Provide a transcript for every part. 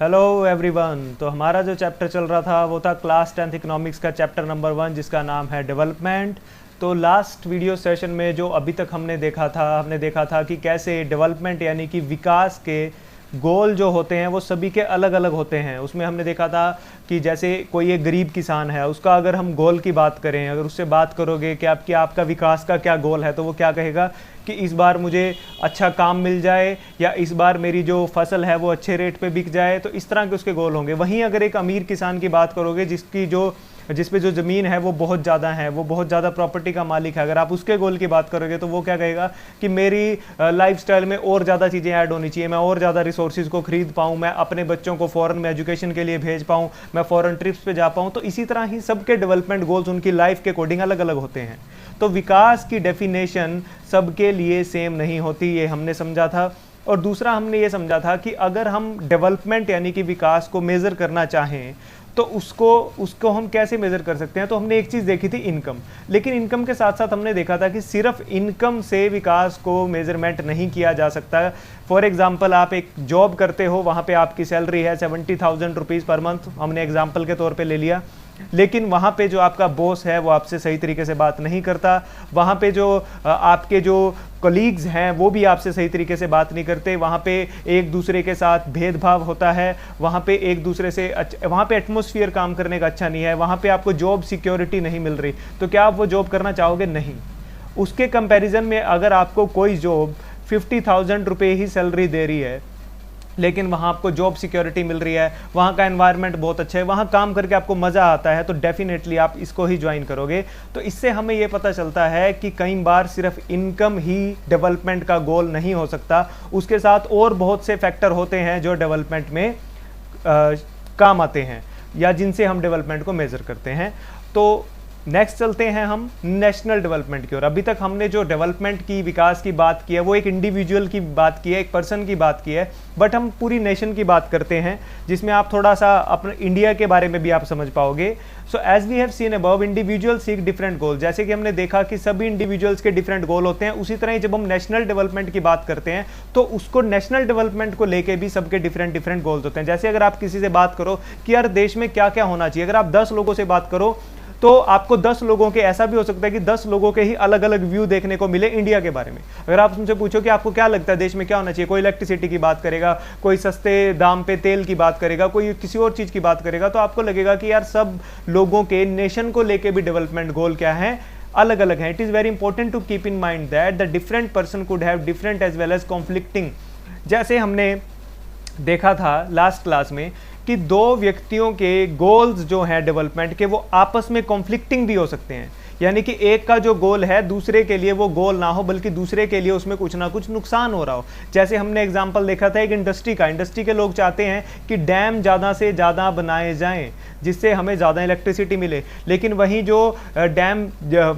Hello everyone. तो हमारा जो चैप्टर चल रहा था वो था क्लास 10th इकोनॉमिक्स का चैप्टर नंबर 1 जिसका नाम है डेवलपमेंट। तो लास्ट वीडियो सेशन में जो अभी तक हमने देखा था कि कैसे डेवलपमेंट यानी कि विकास के गोल जो होते हैं वो सभी के अलग अलग होते हैं। उसमें हमने देखा था कि जैसे कोई एक गरीब किसान है, उसका अगर हम गोल की बात करें, अगर उससे बात करोगे कि आपका विकास का क्या गोल है, तो वो क्या कहेगा कि इस बार मुझे अच्छा काम मिल जाए या इस बार मेरी जो फसल है वो अच्छे रेट पे बिक जाए। तो इस तरह के उसके गोल होंगे। वहीं अगर एक अमीर किसान की बात करोगे जिस पे जो ज़मीन है वो बहुत ज़्यादा है, वो बहुत ज़्यादा प्रॉपर्टी का मालिक है, अगर आप उसके गोल की बात करोगे तो वो क्या कहेगा कि मेरी लाइफस्टाइल में और ज़्यादा चीज़ें ऐड होनी चाहिए, मैं और ज़्यादा रिसोर्सेज को खरीद पाऊँ, मैं अपने बच्चों को फ़ॉरेन में एजुकेशन के लिए भेज पाऊँ, मैं फ़ॉरेन ट्रिप्स पे जा पाऊँ। तो इसी तरह ही सबके डेवलपमेंट गोल्स उनकी लाइफ के अकॉर्डिंग अलग अलग होते हैं। तो विकास की डेफिनेशन सबके लिए सेम नहीं होती, ये हमने समझा था। और दूसरा हमने ये समझा था कि अगर हम डेवलपमेंट यानी कि विकास को मेज़र करना चाहें तो उसको हम कैसे मेज़र कर सकते हैं। तो हमने एक चीज़ देखी थी, इनकम। लेकिन इनकम के साथ साथ हमने देखा था कि सिर्फ इनकम से विकास को मेज़रमेंट नहीं किया जा सकता। फॉर एग्जांपल, आप एक जॉब करते हो, वहाँ पे आपकी सैलरी है 70,000 रुपीज़ पर मंथ, हमने एग्जांपल के तौर पे ले लिया। लेकिन वहाँ पे जो आपका बॉस है वो आपसे सही तरीके से बात नहीं करता, वहाँ पे जो आपके जो कलीग्स हैं वो भी आपसे सही तरीके से बात नहीं करते, वहाँ पे एक दूसरे के साथ भेदभाव होता है, वहाँ पे एक दूसरे से वहाँ पे एटमॉस्फेयर काम करने का अच्छा नहीं है, वहाँ पे आपको जॉब सिक्योरिटी नहीं मिल रही। तो क्या आप वो जॉब करना चाहोगे? नहीं। उसके कंपैरिजन में अगर आपको कोई जॉब 50,000 रुपये ही सैलरी दे रही है लेकिन वहाँ आपको जॉब सिक्योरिटी मिल रही है, वहाँ का एनवायरनमेंट बहुत अच्छा है, वहाँ काम करके आपको मज़ा आता है, तो डेफिनेटली आप इसको ही ज्वाइन करोगे। तो इससे हमें ये पता चलता है कि कई बार सिर्फ इनकम ही डेवलपमेंट का गोल नहीं हो सकता, उसके साथ और बहुत से फैक्टर होते हैं जो डेवलपमेंट में काम आते हैं या जिनसे हम डेवलपमेंट को मेज़र करते हैं। तो नेक्स्ट चलते हैं हम नेशनल डेवलपमेंट की ओर। अभी तक हमने जो डेवलपमेंट की, विकास की बात की है वो एक इंडिविजुअल की बात की है, एक पर्सन की बात की है, बट हम पूरी नेशन की बात करते हैं जिसमें आप थोड़ा सा अपने इंडिया के बारे में भी आप समझ पाओगे। So as we have seen above, individual seek different goal. जैसे कि हमने देखा कि सभी इंडिविजुअल्स के डिफरेंट गोल होते हैं, उसी तरह ही जब हम नेशनल डेवलपमेंट की बात करते हैं तो उसको नेशनल डेवलपमेंट को लेके भी सबके डिफरेंट गोल्स होते हैं। जैसे अगर आप किसी से बात करो कि यार देश में क्या क्या होना चाहिए, अगर आप 10 लोगों से बात करो तो आपको 10 लोगों के, ऐसा भी हो सकता है कि 10 लोगों के ही अलग अलग व्यू देखने को मिले इंडिया के बारे में। अगर आप उनसे पूछो कि आपको क्या लगता है देश में क्या होना चाहिए, कोई इलेक्ट्रिसिटी की बात करेगा, कोई सस्ते दाम पे तेल की बात करेगा, कोई किसी और चीज़ की बात करेगा, तो आपको लगेगा कि यार सब लोगों के, नेशन को लेके भी डेवलपमेंट गोल क्या है, अलग अलग है। It is very important to keep in mind that the different person could have different as well as conflicting. जैसे हमने देखा था लास्ट क्लास में कि दो व्यक्तियों के गोल्स जो हैं डेवलपमेंट के वो आपस में कॉन्फ्लिक्टिंग भी हो सकते हैं, यानी कि एक का जो गोल है दूसरे के लिए वो गोल ना हो बल्कि दूसरे के लिए उसमें कुछ ना कुछ नुकसान हो रहा हो। जैसे हमने एग्जांपल देखा था एक इंडस्ट्री का। इंडस्ट्री के लोग चाहते हैं कि डैम ज़्यादा से ज़्यादा बनाए जाएं जिससे हमें ज़्यादा इलेक्ट्रिसिटी मिले, लेकिन वहीं जो डैम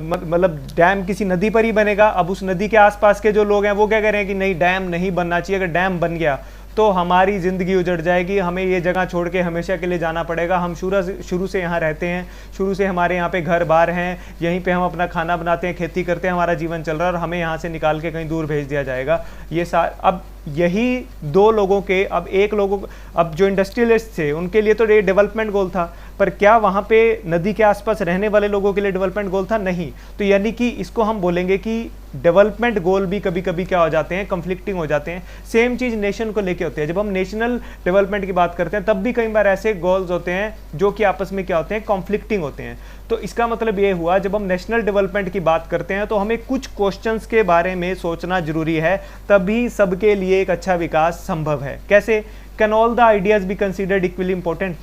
मतलब डैम किसी नदी पर ही बनेगा, अब उस नदी के आसपास के जो लोग हैं वो क्या कह रहे हैं कि नहीं, डैम नहीं बनना चाहिए, अगर डैम बन गया तो हमारी ज़िंदगी उजड़ जाएगी, हमें ये जगह छोड़ के हमेशा के लिए जाना पड़ेगा, हम शुरू से यहाँ रहते हैं, शुरू से हमारे यहाँ पे घर बार हैं, यहीं पे हम अपना खाना बनाते हैं, खेती करते हैं, हमारा जीवन चल रहा है और हमें यहाँ से निकाल के कहीं दूर भेज दिया जाएगा। अब यही दो लोगों के, अब जो इंडस्ट्रियलिस्ट थे उनके लिए तो ये डेवलपमेंट गोल था, पर क्या वहाँ पे नदी के आसपास रहने वाले लोगों के लिए डेवलपमेंट गोल था? नहीं। तो यानी कि इसको हम बोलेंगे कि डेवलपमेंट गोल भी कभी कभी क्या हो जाते हैं, कंफ्लिक्टिंग हो जाते हैं। सेम चीज़ नेशन को लेके होती है। जब हम नेशनल डेवलपमेंट की बात करते हैं तब भी कई बार ऐसे गोल्स होते हैं जो कि आपस में क्या होते हैं, कॉन्फ्लिक्टिंग होते हैं। तो इसका मतलब ये हुआ जब हम नेशनल डेवलपमेंट की बात करते हैं तो हमें कुछ क्वेश्चंस के बारे में सोचना जरूरी है, तभी सबके लिए एक अच्छा विकास संभव है। कैसे? Can all the ideas be considered equally important?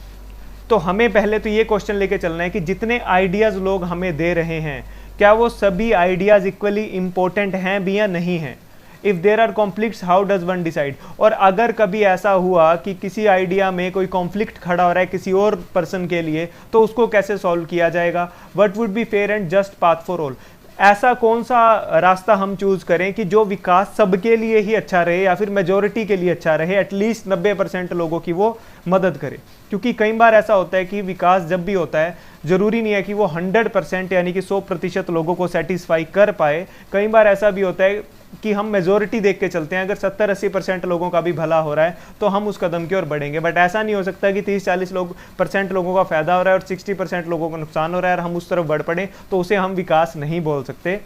तो हमें पहले तो ये क्वेश्चन लेके चलना है कि जितने आइडियाज लोग हमें दे रहे हैं क्या वो सभी आइडियाज इक्वली इंपॉर्टेंट हैं भी या नहीं हैं। If there are conflicts how does one decide? और अगर कभी ऐसा हुआ कि किसी आइडिया में कोई कॉन्फ्लिक्ट खड़ा हो रहा है किसी और पर्सन के लिए, तो उसको कैसे सॉल्व किया जाएगा? What would be fair and just path for all? ऐसा कौन सा रास्ता हम चूज करें कि जो विकास सबके लिए ही अच्छा रहे या फिर मेजोरिटी के लिए अच्छा रहे, एटलीस्ट 90% लोगों की वो मदद करे। क्योंकि कई बार ऐसा होता है कि विकास जब भी होता है ज़रूरी नहीं है कि वो 100% यानी कि 100% लोगों को सेटिस्फाई कर पाए। कई बार ऐसा भी होता है कि हम मेजोरिटी देख के चलते हैं, अगर 70-80% लोगों का भी भला हो रहा है तो हम उस कदम की ओर बढ़ेंगे। बट ऐसा नहीं हो सकता कि 30-40% लोगों का फायदा हो रहा है और 60% लोगों को नुकसान हो रहा है और हम उस तरफ बढ़ पड़े, तो उसे हम विकास नहीं बोल सकते।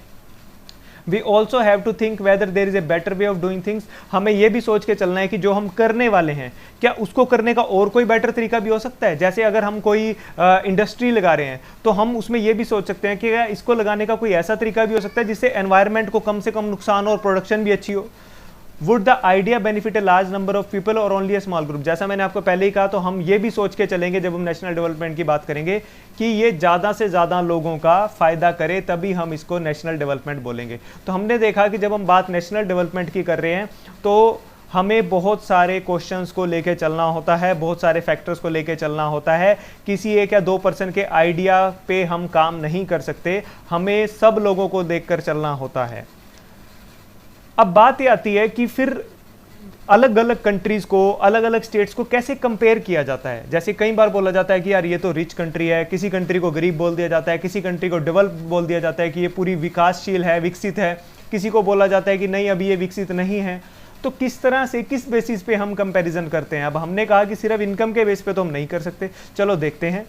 We also have to think whether there is a better way of doing things। हमें यह भी सोच के चलना है कि जो हम करने वाले हैं क्या उसको करने का और कोई बेटर तरीका भी हो सकता है। जैसे अगर हम कोई इंडस्ट्री लगा रहे हैं तो हम उसमें यह भी सोच सकते हैं कि क्या इसको लगाने का कोई ऐसा तरीका भी हो सकता है जिससे एनवायरनमेंट को कम से कम नुकसान हो और प्रोडक्शन भी अच्छी हो। Would the idea benefit a large number of people और ओनली ए स्मॉल ग्रुप। जैसा मैंने आपको पहले ही कहा, तो हम ये भी सोच के चलेंगे जब हम नेशनल डेवलपमेंट की बात करेंगे कि ये ज़्यादा से ज़्यादा लोगों का फ़ायदा करे, तभी हम इसको नेशनल डेवलपमेंट बोलेंगे। तो हमने देखा कि जब हम बात नेशनल डेवलपमेंट की कर रहे हैं तो हमें बहुत सारे क्वेश्चंस को लेके चलना होता है, बहुत सारे फैक्टर्स को लेके चलना होता है। किसी एक या दो पर्सन के आइडिया पे हम काम नहीं कर सकते, हमें सब लोगों को देखकर चलना होता है। अब बात ये आती है कि फिर अलग अलग कंट्रीज को, अलग अलग स्टेट्स को कैसे कंपेयर किया जाता है। जैसे कई बार बोला जाता है कि यार ये तो रिच कंट्री है, किसी कंट्री को गरीब बोल दिया जाता है, किसी कंट्री को डेवलप बोल दिया जाता है कि ये पूरी विकासशील है, विकसित है, किसी को बोला जाता है कि नहीं अभी ये विकसित नहीं है। तो किस तरह से, किस बेसिस पे हम कंपैरिजन करते हैं। अब हमने कहा कि सिर्फ इनकम के बेस पे तो हम नहीं कर सकते, चलो देखते हैं।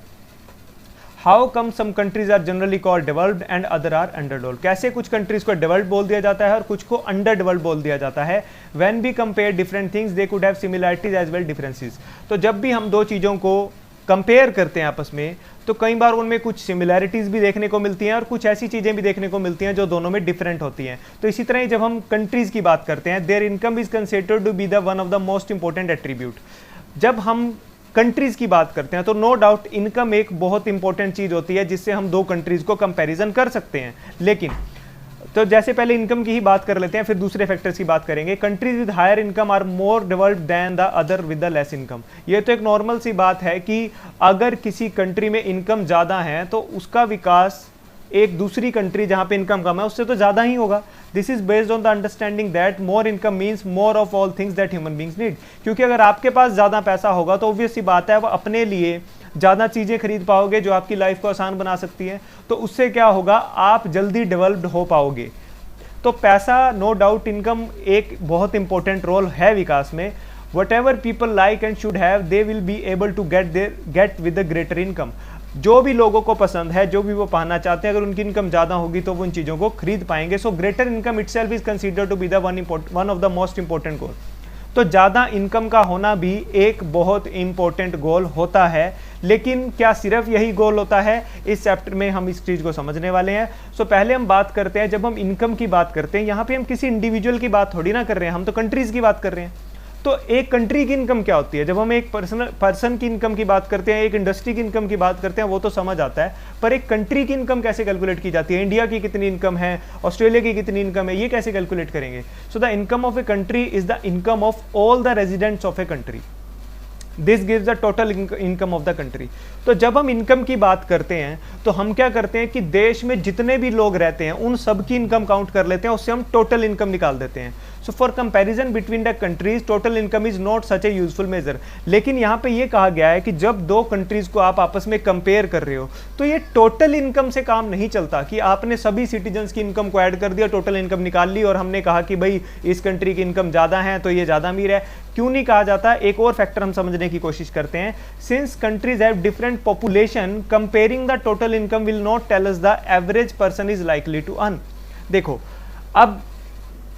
How come some countries are generally called developed and other are under developed. कैसे कुछ कंट्रीज को डेवलप्ड बोल दिया जाता है और कुछ को अंडर डेवलप्ड बोल दिया जाता है। When we compare different things they could have similarities as well differences. तो जब भी हम दो चीज़ों को कंपेयर करते हैं आपस में, तो कई बार उनमें कुछ सिमिलैरिटीज भी देखने को मिलती हैं और कुछ ऐसी चीज़ें भी देखने को मिलती हैं जो दोनों में डिफरेंट होती हैं। तो इसी तरह जब हम कंट्रीज़ की बात करते हैं, their income is considered to be the one of the most important attribute. जब हम कंट्रीज की बात करते हैं तो नो डाउट इनकम एक बहुत इंपॉर्टेंट चीज होती है जिससे हम दो कंट्रीज को कंपैरिजन कर सकते हैं। लेकिन तो जैसे पहले इनकम की ही बात कर लेते हैं, फिर दूसरे फैक्टर्स की बात करेंगे। Countries with higher income are more developed than the other with the less income. ये तो एक नॉर्मल सी बात है कि अगर किसी कंट्री में इनकम ज़्यादा है तो उसका विकास एक दूसरी कंट्री जहां पे इनकम कम है उससे तो ज़्यादा ही होगा। This is based on the understanding that more income means more of all things that human beings need. क्योंकि अगर आपके पास ज़्यादा पैसा होगा तो ऑब्वियस सी बात है, वो अपने लिए ज़्यादा चीज़ें खरीद पाओगे जो आपकी लाइफ को आसान बना सकती है। तो उससे क्या होगा, आप जल्दी डेवलप्ड हो पाओगे। तो पैसा, नो डाउट इनकम एक बहुत इंपॉर्टेंट रोल है विकास में। Whatever people like and should have they will be able to get with the greater income. जो भी लोगों को पसंद है, जो भी वो पाना चाहते हैं, अगर उनकी इनकम ज़्यादा होगी तो वो उन चीज़ों को खरीद पाएंगे। So greater income itself is considered to be the one of the most important goal. तो ज़्यादा इनकम का होना भी एक बहुत इंपॉर्टेंट गोल होता है। लेकिन क्या सिर्फ यही गोल होता है? इस चैप्टर में हम इस चीज़ को समझने वाले हैं। सो पहले हम बात करते हैं, जब हम इनकम की बात करते हैं, यहाँ पे हम किसी इंडिविजुअल की बात थोड़ी ना कर रहे हैं, हम तो कंट्रीज़ की बात कर रहे हैं। तो एक कंट्री की इनकम क्या होती है, जब हम एक पर्सन की इनकम की बात करते हैं, एक इंडस्ट्री की इनकम की बात करते हैं, वो तो समझ आता है। पर एक कंट्री की इनकम कैसे कैलकुलेट की जाती है, इंडिया की कितनी इनकम है, ऑस्ट्रेलिया की कितनी इनकम है, ये कैसे कैलकुलेट करेंगे? So the income of a country is the income of all the residents of a country. This gives the total income of the country. तो जब हम इनकम की बात करते हैं तो हम क्या करते हैं कि देश में जितने भी लोग रहते हैं उन सब की इनकम काउंट कर लेते हैं, उससे हम टोटल इनकम निकाल देते हैं। So for comparison between the countries total income is not such a useful measure. लेकिन यहाँ पे ये कहा गया है कि जब दो कंट्रीज को आप आपस में कंपेयर कर रहे हो तो ये टोटल इनकम से काम नहीं चलता कि आपने सभी सिटीजन्स की इनकम को ऐड कर दिया, टोटल इनकम निकाल ली और हमने कहा कि भाई इस कंट्री की इनकम ज़्यादा है तो ये ज़्यादा अमीर है। क्यों नहीं कहा जाता? एक और फैक्टर हम समझने की कोशिश करते हैं। Since countries have different population, comparing the total income will not tell us the average person is likely to earn. देखो, अब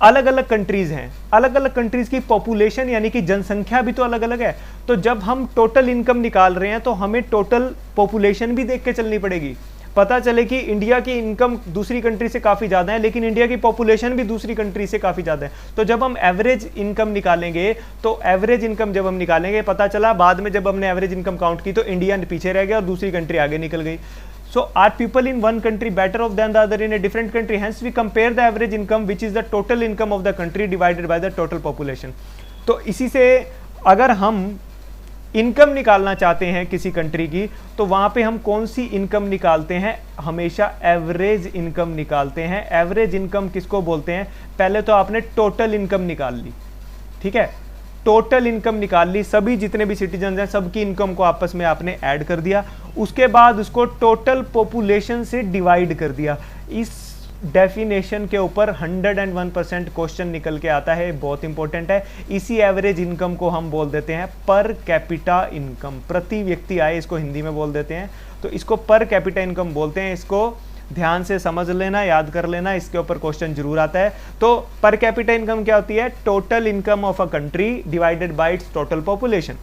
अलग अलग कंट्रीज हैं, अलग अलग कंट्रीज की पॉपुलेशन यानी कि जनसंख्या भी तो अलग अलग है। तो जब हम टोटल इनकम निकाल रहे हैं तो हमें टोटल पॉपुलेशन भी देख के चलनी पड़ेगी। पता चले कि इंडिया की इनकम दूसरी कंट्री से काफ़ी ज़्यादा है लेकिन इंडिया की पॉपुलेशन भी दूसरी कंट्री से काफ़ी ज़्यादा है। तो जब हम एवरेज इनकम निकालेंगे तो एवरेज इनकम जब हम निकालेंगे, पता चला बाद में जब हमने एवरेज इनकम काउंट की तो इंडिया पीछे रह गया और दूसरी कंट्री आगे निकल गई। So are people in one country better off than the other in a different country? Hence we compare the average income which is the total income of the country divided by the total population. तो इसी से अगर हम income निकालना चाहते हैं किसी country की तो वहाँ पे हम कौन सी इनकम निकालते हैं? हमेशा एवरेज इनकम निकालते हैं। एवरेज इनकम किसको बोलते हैं? पहले तो आपने टोटल इनकम निकाल ली, ठीक है, टोटल इनकम निकाल ली, सभी जितने भी सिटीजन हैं सबकी इनकम को आपस में आपने ऐड कर दिया, उसके बाद उसको टोटल पॉपुलेशन से डिवाइड कर दिया। इस डेफिनेशन के ऊपर 101% क्वेश्चन निकल के आता है, बहुत इंपॉर्टेंट है। इसी एवरेज इनकम को हम बोल देते हैं पर कैपिटा इनकम, प्रति व्यक्ति आय इसको हिंदी में बोल देते हैं। तो इसको पर कैपिटा इनकम बोलते हैं। इसको ध्यान से समझ लेना, याद कर लेना, इसके ऊपर क्वेश्चन जरूर आता है। तो पर कैपिटा इनकम क्या होती है? Total income of a country divided by it's total population.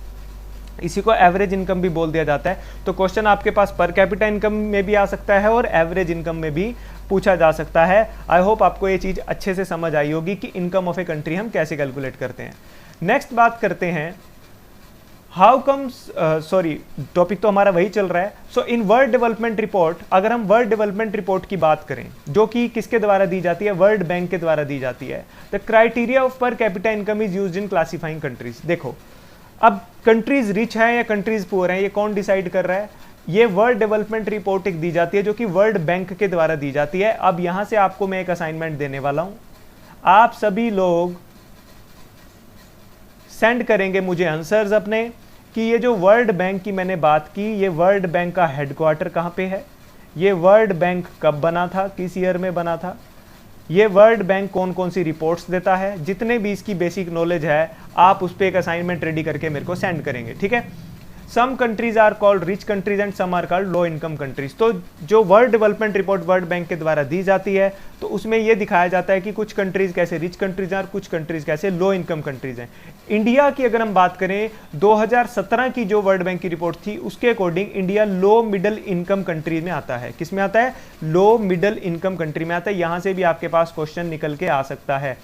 इसी को एवरेज इनकम भी बोल दिया जाता है। तो क्वेश्चन आपके पास पर कैपिटा इनकम में भी आ सकता है और एवरेज इनकम में भी पूछा जा सकता है। आई होप आपको ये चीज अच्छे से समझ आई होगी कि इनकम ऑफ ए कंट्री हम कैसे कैलकुलेट करते हैं। नेक्स्ट बात करते हैं हाउ कम्स, सॉरी टॉपिक तो हमारा वही चल रहा है। सो इन वर्ल्ड डेवलपमेंट रिपोर्ट, अगर हम वर्ल्ड डेवलपमेंट रिपोर्ट की बात करें जो कि किसके द्वारा दी जाती है? वर्ल्ड बैंक के द्वारा दी जाती है। The criteria of per capita income is used in classifying countries. देखो अब कंट्रीज रिच है या कंट्रीज पुअर है, ये कौन डिसाइड कर रहा है? ये वर्ल्ड डेवलपमेंट रिपोर्ट एक दी जाती है जो कि वर्ल्ड बैंक के द्वारा दी जाती है। अब यहां से आपको मैं एक असाइनमेंट देने वाला हूं, आप सभी लोग सेंड करेंगे मुझे आंसर्स अपने कि ये जो वर्ल्ड बैंक की मैंने बात की, ये वर्ल्ड बैंक का हेडक्वार्टर कहां पे है, ये वर्ल्ड बैंक कब बना था, किस ईयर में बना था, ये वर्ल्ड बैंक कौन कौन सी रिपोर्ट्स देता है, जितने भी इसकी बेसिक नॉलेज है आप उस पर एक असाइनमेंट रेडी करके मेरे को सेंड करेंगे, ठीक है। Some countries are called rich countries and some are called low income countries. तो जो world development report world bank के द्वारा दी जाती है तो उसमें यह दिखाया जाता है कि कुछ कंट्रीज कैसे रिच कंट्रीज हैं और कुछ कंट्रीज कैसे लो इनकम कंट्रीज हैं। इंडिया की अगर हम बात करें 2017 की जो वर्ल्ड बैंक की रिपोर्ट थी उसके according India low middle income country में आता है। किस में आता है? लो मिडिल इनकम कंट्री में आता है। यहां से भी आपके पास क्वेश्चन निकल के आ सकता है।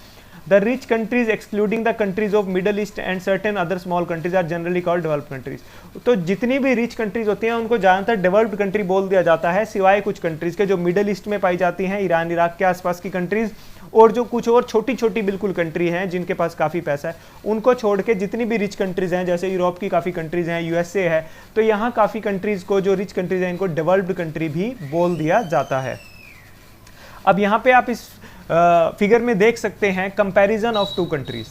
The rich countries excluding the countries of Middle East and certain other small countries are generally called developed countries। तो जितनी भी रिच कंट्रीज होती हैं उनको ज़्यादातर डेवलप्ड कंट्री बोल दिया जाता है, सिवाय कुछ कंट्रीज के जो मिडल ईस्ट में पाई जाती हैं, ईरान इराक के आसपास की कंट्रीज, और जो कुछ और छोटी छोटी बिल्कुल कंट्री हैं जिनके पास काफ़ी पैसा है, उनको छोड़ के जितनी भी रिच कंट्रीज हैं, जैसे यूरोप की काफ़ी कंट्रीज हैं, यूएसए है, तो यहाँ काफ़ी कंट्रीज को जो रिच कंट्रीज हैं इनको डेवलप्ड कंट्री भी बोल दिया जाता है। अब यहाँ पे आप इस फिगर में देख सकते हैं कंपैरिजन ऑफ टू कंट्रीज।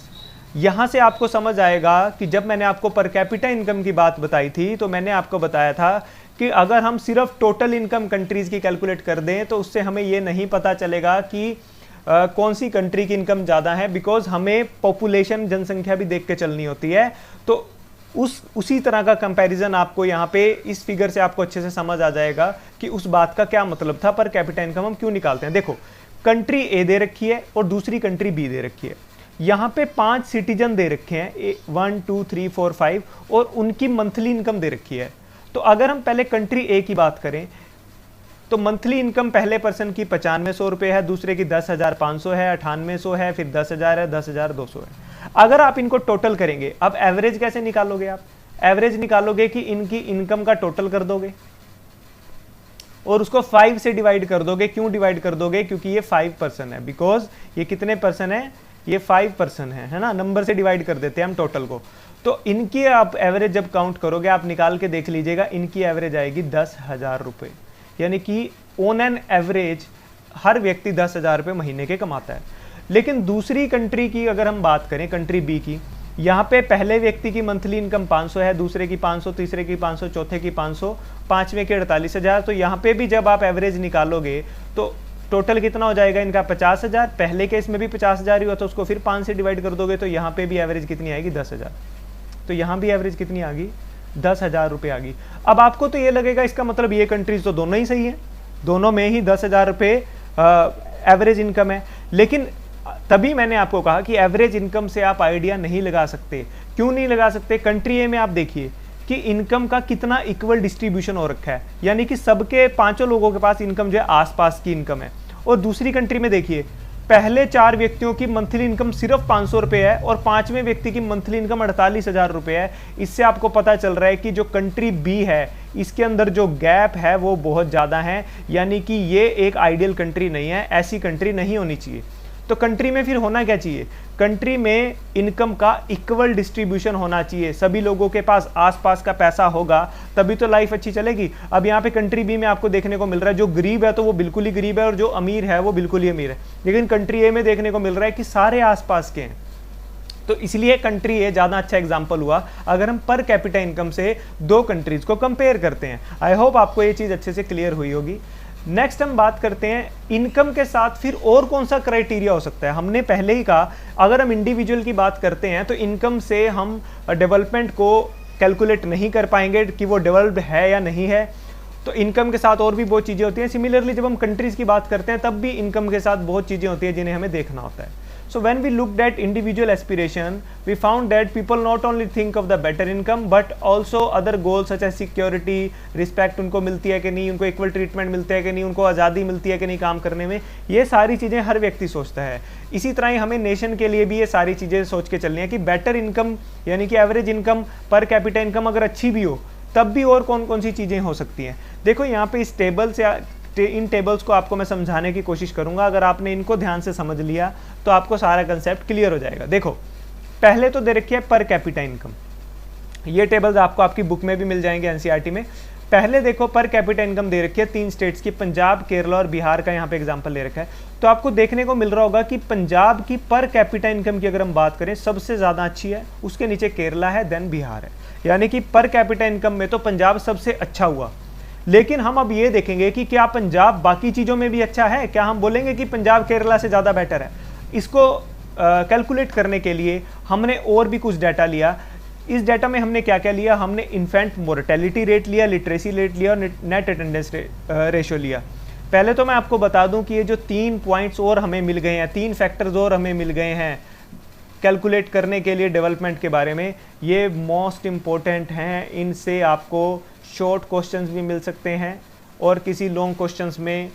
यहां से आपको समझ आएगा कि जब मैंने आपको पर कैपिटा इनकम की बात बताई थी तो मैंने आपको बताया था कि अगर हम सिर्फ टोटल इनकम कंट्रीज की कैलकुलेट कर दें तो उससे हमें यह नहीं पता चलेगा कि कौन सी कंट्री की इनकम ज़्यादा है, बिकॉज हमें पॉपुलेशन जनसंख्या भी देख के चलनी होती है। तो उसी तरह का कंपैरिजन आपको यहाँ पे इस फिगर से आपको अच्छे से समझ आ जाएगा कि उस बात का क्या मतलब था, पर कैपिटा इनकम हम क्यों निकालते हैं। देखो कंट्री ए दे रखी है और दूसरी कंट्री बी दे रखी है। यहाँ पे 5 सिटीजन दे रखे हैं, 1 2 3 4 5, और उनकी मंथली इनकम दे रखी है। तो अगर हम पहले कंट्री ए की बात करें तो मंथली इनकम पहले पर्सन की 9500 रुपये है, दूसरे की 10,500 है, 9800 है, फिर 10,000 है, 10,200 है। अगर आप इनको टोटल करेंगे, अब एवरेज कैसे निकालोगे? आप एवरेज निकालोगे कि इनकी इनकम का टोटल कर दोगे और उसको 5 से डिवाइड कर दोगे। क्यों डिवाइड कर दोगे? क्योंकि ये 5 पर्सन है, बिकॉज ये कितने पर्सन है? ये 5 पर्सन है ना, नंबर से डिवाइड कर देते हैं हम टोटल को। तो इनकी आप एवरेज जब काउंट करोगे, आप निकाल के देख लीजिएगा, इनकी एवरेज आएगी 10,000 रुपये, यानी कि ऑन एन एवरेज हर व्यक्ति 10,000 रुपये महीने के कमाता है। लेकिन दूसरी कंट्री की अगर हम बात करें, कंट्री बी की, यहाँ पे पहले व्यक्ति की मंथली इनकम 500 है, दूसरे की 500, तीसरे की 500, चौथे की 500, पांचवें की 48,000। तो यहाँ पे भी जब आप एवरेज निकालोगे तो टोटल कितना हो जाएगा इनका? 50,000। पहले केस में भी 50,000 ही हुआ, तो उसको फिर 5 से डिवाइड कर दोगे तो यहाँ पे भी एवरेज कितनी आएगी? 10,000। तो यहाँ भी एवरेज कितनी आ गई? 10,000 रुपये आ गई। अब आपको तो ये लगेगा इसका मतलब ये कंट्रीज तो दोनों ही सही है, दोनों में ही 10,000 रुपये एवरेज इनकम है। लेकिन तभी मैंने आपको कहा कि एवरेज इनकम से आप आइडिया नहीं लगा सकते। क्यों नहीं लगा सकते? कंट्री ए में आप देखिए कि इनकम का कितना इक्वल डिस्ट्रीब्यूशन हो रखा है, यानी कि सबके 5 लोगों के पास इनकम जो है आसपास की इनकम है। और दूसरी कंट्री में देखिए, पहले 4 व्यक्तियों की मंथली इनकम सिर्फ 500 रुपये है और 5वें व्यक्ति की मंथली इनकम 48,000 रुपये है। इससे आपको पता चल रहा है कि जो कंट्री बी है इसके अंदर जो गैप है वो बहुत ज़्यादा है, यानी कि ये एक आइडियल कंट्री नहीं है, ऐसी कंट्री नहीं होनी चाहिए। तो कंट्री में फिर होना क्या चाहिए? कंट्री में इनकम का इक्वल डिस्ट्रीब्यूशन होना चाहिए, सभी लोगों के पास आसपास का पैसा होगा तभी तो लाइफ अच्छी चलेगी। अब यहाँ पे कंट्री बी में आपको देखने को मिल रहा है जो गरीब है तो वो बिल्कुल ही गरीब है और जो अमीर है वो बिल्कुल ही अमीर है। लेकिन कंट्री ए में देखने को मिल रहा है कि सारे आसपास के हैं। तो इसलिए कंट्री ए ज़्यादा अच्छा एग्जाम्पल हुआ अगर हम पर कैपिटा इनकम से 2 कंट्रीज को कंपेयर करते हैं। आई होप आपको ये चीज़ अच्छे से क्लियर हुई होगी। नेक्स्ट हम बात करते हैं इनकम के साथ फिर और कौन सा क्राइटेरिया हो सकता है। हमने पहले ही कहा अगर हम इंडिविजुअल की बात करते हैं तो इनकम से हम डेवलपमेंट को कैलकुलेट नहीं कर पाएंगे कि वो डेवलप्ड है या नहीं है, तो इनकम के साथ और भी बहुत चीज़ें होती हैं। सिमिलरली जब हम कंट्रीज़ की बात करते हैं तब भी इनकम के साथ बहुत चीज़ें होती हैं जिन्हें हमें देखना होता है। So when we looked at individual aspiration, we found that people not only think of the better income but also other goals such as security, respect उनको मिलती है कि नहीं, उनको इक्वल ट्रीटमेंट मिलता है कि नहीं, उनको आज़ादी मिलती है कि नहीं काम करने में, ये सारी चीज़ें हर व्यक्ति सोचता है। इसी तरह ही हमें नेशन के लिए भी ये सारी चीज़ें सोच के चलनी है कि बेटर इनकम यानी कि average income, per capita income अगर अच्छी भी हो तब भी और कौन कौन सी चीज़ें हो सकती हैं। देखो यहाँ पे इस टेबल से इन टेबल्स को आपको मैं समझाने की कोशिश करूंगा। अगर आपने इनको ध्यान से समझ लिया तो आपको सारा कंसेप्ट क्लियर हो जाएगा। देखो पहले तो दे रखी है पर कैपिटा इनकम, ये टेबल्स आपको आपकी बुक में भी मिल जाएंगे एनसीईआरटी में। पहले देखो पर कैपिटा इनकम दे रखी है 3 स्टेट्स की, पंजाब, केरला और बिहार का यहाँ पे एग्जाम्पल ले रखा है। तो आपको देखने को मिल रहा होगा कि पंजाब की पर कैपिटा इनकम की अगर हम बात करें सबसे ज़्यादा अच्छी है, उसके नीचे केरला है, देन बिहार है। यानी कि पर कैपिटा इनकम में तो पंजाब सबसे अच्छा हुआ। लेकिन हम अब ये देखेंगे कि क्या पंजाब बाकी चीज़ों में भी अच्छा है, क्या हम बोलेंगे कि पंजाब केरला से ज़्यादा बेटर है। इसको कैलकुलेट करने के लिए हमने और भी कुछ डाटा लिया। इस डाटा में हमने क्या क्या लिया, हमने इन्फेंट मोर्टेलिटी रेट लिया, लिटरेसी रेट लिया और नेट अटेंडेंस रेशो लिया। पहले तो मैं आपको बता दूं कि ये जो 3 पॉइंट्स और हमें मिल गए हैं, 3 फैक्टर्स और हमें मिल गए हैं कैलकुलेट करने के लिए डेवलपमेंट के बारे में, ये मोस्ट इम्पोर्टेंट हैं। इनसे आपको शॉर्ट क्वेश्चंस भी मिल सकते हैं और किसी लॉन्ग क्वेश्चंस में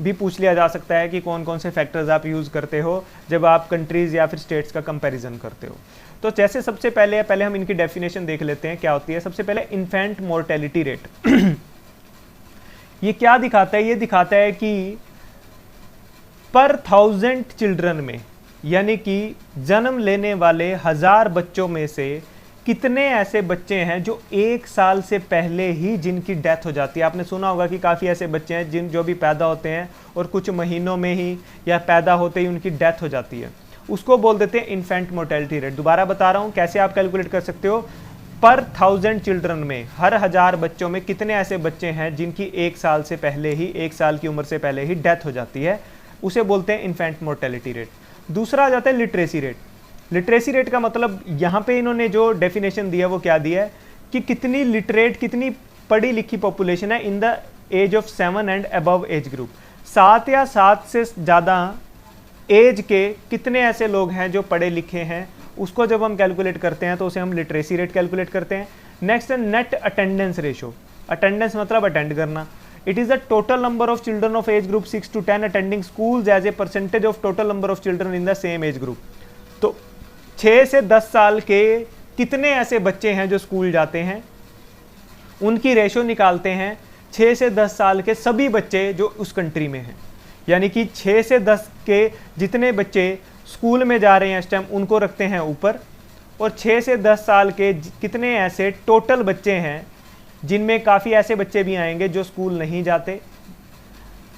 भी पूछ लिया जा सकता है कि कौन कौन से फैक्टर्स आप यूज़ करते हो जब आप कंट्रीज़ या फिर स्टेट्स का कंपैरिजन करते हो। तो जैसे सबसे पहले हम इनकी डेफिनेशन देख लेते हैं क्या होती है। सबसे पहले इन्फेंट मोर्टेलिटी रेट ये क्या दिखाता है, ये दिखाता है कि पर 1000 चिल्ड्रन में, यानी कि जन्म लेने वाले 1000 बच्चों में से कितने ऐसे बच्चे हैं जो 1 साल से पहले ही जिनकी डेथ हो जाती है। आपने सुना होगा कि काफ़ी ऐसे बच्चे हैं जो भी पैदा होते हैं और कुछ महीनों में ही या पैदा होते ही उनकी डेथ हो जाती है, उसको बोल देते हैं इन्फेंट मोर्टेलिटी रेट। दोबारा बता रहा हूँ कैसे आप कैलकुलेट कर सकते हो। पर 1000 चिल्ड्रन में, हर 1000 बच्चों में कितने ऐसे बच्चे हैं जिनकी 1 साल से पहले ही, 1 साल की उम्र से पहले ही डेथ हो जाती है, उसे बोलते हैं इन्फेंट मोर्टेलिटी रेट। दूसरा आ जाता है लिटरेसी रेट। लिटरेसी रेट का मतलब यहाँ पे इन्होंने जो डेफिनेशन दिया वो क्या दिया है कि कितनी लिटरेट, कितनी पढ़ी लिखी पॉपुलेशन है in the age of 7 and above age group. 7 या 7 से ज़्यादा एज के कितने ऐसे लोग हैं जो पढ़े लिखे हैं, उसको जब हम कैलकुलेट करते हैं तो उसे हम लिटरेसी रेट कैलकुलेट करते हैं। नेक्स्ट है नेट अटेंडेंस रेशो। अटेंडेंस मतलब अटेंड करना। It is the total number of children of age group 6 to 10 attending schools as a percentage of total number of children in the same age group. तो 6 से 10 साल के कितने ऐसे बच्चे हैं जो स्कूल जाते हैं, उनकी रेशो निकालते हैं 6 से 10 साल के सभी बच्चे जो उस कंट्री में हैं। यानी कि 6 से 10 के जितने बच्चे स्कूल में जा रहे हैं इस टाइम, उनको रखते हैं ऊपर, और 6 से 10 साल के कितने ऐसे टोटल बच्चे हैं, जिनमें काफ़ी ऐसे बच्चे भी आएंगे जो स्कूल नहीं जाते,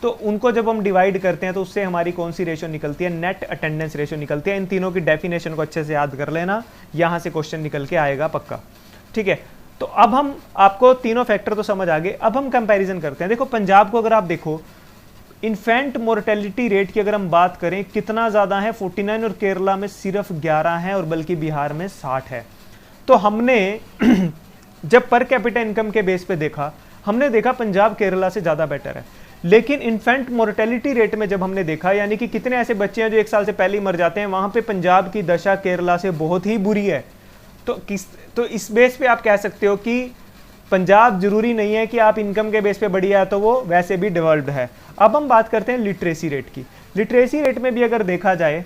तो उनको जब हम डिवाइड करते हैं तो उससे हमारी कौन सी रेशो निकलती है, नेट अटेंडेंस रेशो निकलती है। इन तीनों की डेफिनेशन को अच्छे से याद कर लेना, यहाँ से क्वेश्चन निकल के आएगा पक्का, ठीक है। तो अब हम, आपको तीनों फैक्टर तो समझ आ गए, अब हम कंपैरिजन करते हैं। देखो पंजाब को अगर आप देखो, इन्फेंट मोर्टेलिटी रेट की अगर हम बात करें कितना ज़्यादा है, 49, और केरला में सिर्फ 11 है, और बल्कि बिहार में 60 है। तो हमने जब पर कैपिटा इनकम के बेस पे देखा, हमने देखा पंजाब केरला से ज़्यादा बेटर है। लेकिन इन्फेंट मोर्टेलिटी रेट में जब हमने देखा, यानी कि कितने ऐसे बच्चे हैं जो 1 साल से पहले ही मर जाते हैं, वहाँ पे पंजाब की दशा केरला से बहुत ही बुरी है। तो इस बेस पे आप कह सकते हो कि पंजाब जरूरी नहीं है कि आप इनकम के बेस पे बढ़िया है तो वो वैसे भी डेवलप्ड है। अब हम बात करते हैं लिटरेसी रेट की। लिटरेसी रेट में भी अगर देखा जाए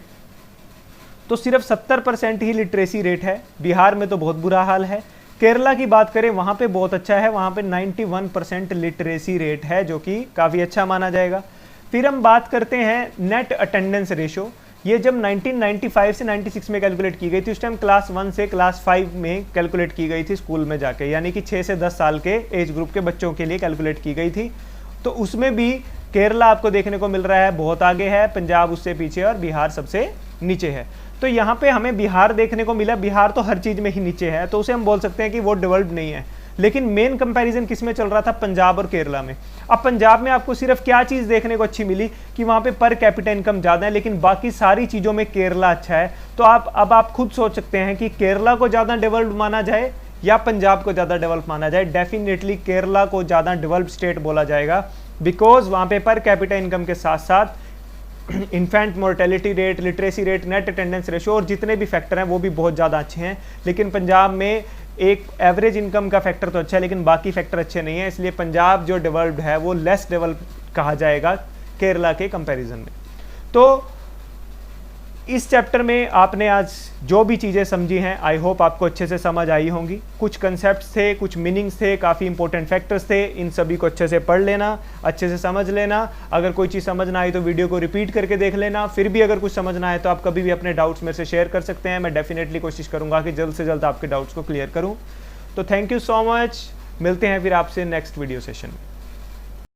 तो सिर्फ 70% ही लिटरेसी रेट है। बिहार में तो बहुत बुरा हाल है। केरला की बात करें वहाँ पे बहुत अच्छा है, वहाँ पे 91% लिटरेसी रेट है, जो कि काफ़ी अच्छा माना जाएगा। फिर हम बात करते हैं नेट अटेंडेंस रेशो। ये जब 1995 से 96 में कैलकुलेट की गई थी, उस टाइम क्लास 1 से क्लास 5 में कैलकुलेट की गई थी स्कूल में जाके, यानी कि 6 से 10 साल के एज ग्रुप के बच्चों के लिए कैलकुलेट की गई थी। तो उसमें भी केरला आपको देखने को मिल रहा है बहुत आगे है, पंजाब उससे पीछे और बिहार सबसे नीचे है। तो यहाँ पे हमें बिहार देखने को मिला। बिहार तो हर चीज़ में ही नीचे है, तो उसे हम बोल सकते हैं कि वो डेवलप्ड नहीं है। लेकिन मेन कंपैरिजन किस में चल रहा था, पंजाब और केरला में। अब पंजाब में आपको सिर्फ क्या चीज़ देखने को अच्छी मिली कि वहाँ पे पर कैपिटा इनकम ज़्यादा है, लेकिन बाकी सारी चीज़ों में केरला अच्छा है। तो अब आप खुद सोच सकते हैं कि केरला को ज़्यादा डेवलप्ड माना जाए या पंजाब को ज़्यादा डेवलप माना जाए। डेफिनेटली केरला को ज़्यादा डेवलप्ड स्टेट बोला जाएगा, बिकॉज वहाँ पे पर कैपिटा इनकम के साथ साथ infant mortality rate, literacy rate, net attendance ratio और जितने भी फैक्टर हैं वो भी बहुत ज़्यादा अच्छे हैं। लेकिन पंजाब में एक एवरेज इनकम का फैक्टर तो अच्छा है, लेकिन बाकी फैक्टर अच्छे नहीं है, इसलिए पंजाब जो डेवलप्ड है वो लेस डेवलप कहा जाएगा केरला के कंपैरिजन में। तो इस चैप्टर में आपने आज जो भी चीज़ें समझी हैं, आई होप आपको अच्छे से समझ आई होंगी। कुछ कंसेप्ट्स थे, कुछ मीनिंग्स थे, काफ़ी इंपॉर्टेंट फैक्टर्स थे, इन सभी को अच्छे से पढ़ लेना, अच्छे से समझ लेना। अगर कोई चीज़ समझ ना आई तो वीडियो को रिपीट करके देख लेना। फिर भी अगर कुछ समझ ना आए तो आप कभी भी अपने डाउट्स मेरे से शेयर कर सकते हैं। मैं डेफिनेटली कोशिश करूँगा कि जल्द से जल्द आपके डाउट्स को क्लियर करूँ। तो थैंक यू सो मच, मिलते हैं फिर आपसे नेक्स्ट वीडियो सेशन में।